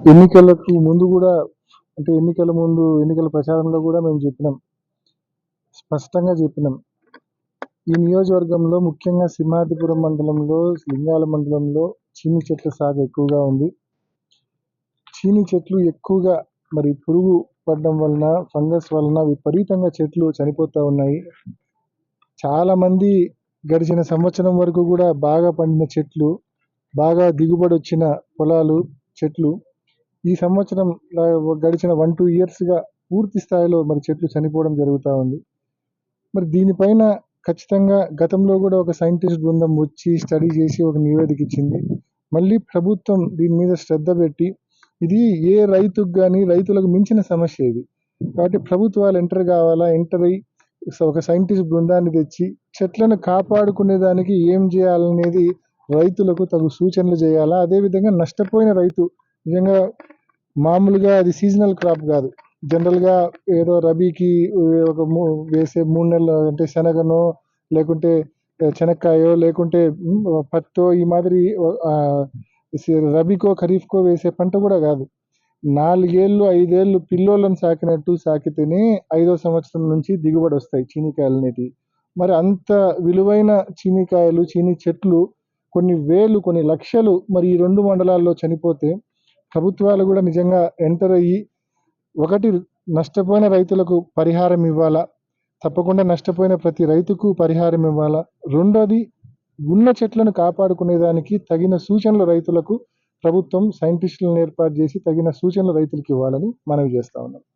ఎన్నికలకు ముందు కూడా అంటే ఎన్నికల ప్రచారంలో కూడా మేము స్పష్టంగా చెప్పినాం. ఈ నియోజకవర్గంలో ముఖ్యంగా సింహాద్రిపురం మండలంలో, లింగాల మండలంలో చీనీ చెట్ల సాగు ఎక్కువగా ఉంది. చీనీ చెట్లు ఎక్కువగా మరి పురుగు పడడం వలన, ఫంగస్ వలన విపరీతంగా చెట్లు చనిపోతూ ఉన్నాయి. చాలా మంది గడిచిన సంవత్సరం వరకు కూడా బాగా పండిన చెట్లు, బాగా దిగుబడి వచ్చిన పొలాలు, చెట్లు ఈ సంవత్సరం గడిచిన 1-2 ఇయర్స్గా పూర్తి స్థాయిలో మరి చెట్లు చనిపోవడం జరుగుతూ ఉంది. మరి దీనిపైన ఖచ్చితంగా గతంలో కూడా ఒక సైంటిస్ట్ బృందం వచ్చి స్టడీ చేసి ఒక నివేదిక ఇచ్చింది. మళ్ళీ ప్రభుత్వం దీని మీద శ్రద్ధ పెట్టి, ఇది ఏ రైతుకు కానీ రైతులకు మించిన సమస్య ఇది కాబట్టి ప్రభుత్వాలు ఎంటర్ అయ్యి ఒక సైంటిస్ట్ బృందాన్ని తెచ్చి చెట్లను కాపాడుకునే దానికి ఏం చేయాలనేది రైతులకు తగు సూచనలు చేయాలా. అదేవిధంగా నష్టపోయిన రైతు నిజంగా మామూలుగా అది సీజనల్ క్రాప్ కాదు, జనరల్గా ఏదో రబీకి ఒక వేసే 3 నెలలు అంటే శనగనో లేకుంటే చెనక్కాయో లేకుంటే పత్తో ఈ మాదిరి రబీకో ఖరీఫ్కో వేసే పంట కూడా కాదు. 4 ఏళ్ళు 5 ఏళ్ళు పిల్లోళ్ళని సాకితేనే 5వ సంవత్సరం నుంచి దిగుబడి వస్తాయి చీనీకాయలు అనేటివి. మరి అంత విలువైన చీనీకాయలు, చీనీ చెట్లు కొన్ని వేలు, కొన్ని లక్షలు మరి ఈ 2 మండలాల్లో చనిపోతే ప్రభుత్వాలు కూడా నిజంగా ఎంటర్ అయ్యి, ఒకటి నష్టపోయిన రైతులకు పరిహారం ఇవ్వాలా, తప్పకుండా నష్టపోయిన ప్రతి రైతుకు పరిహారం ఇవ్వాలా. రెండోది ఉన్న చెట్లను కాపాడుకునేదానికి తగిన సూచనలు రైతులకు ప్రభుత్వం సైంటిస్టులను ఏర్పాటు చేసి తగిన సూచనలు రైతులకు ఇవ్వాలని మనవి చేస్తా ఉన్నాం.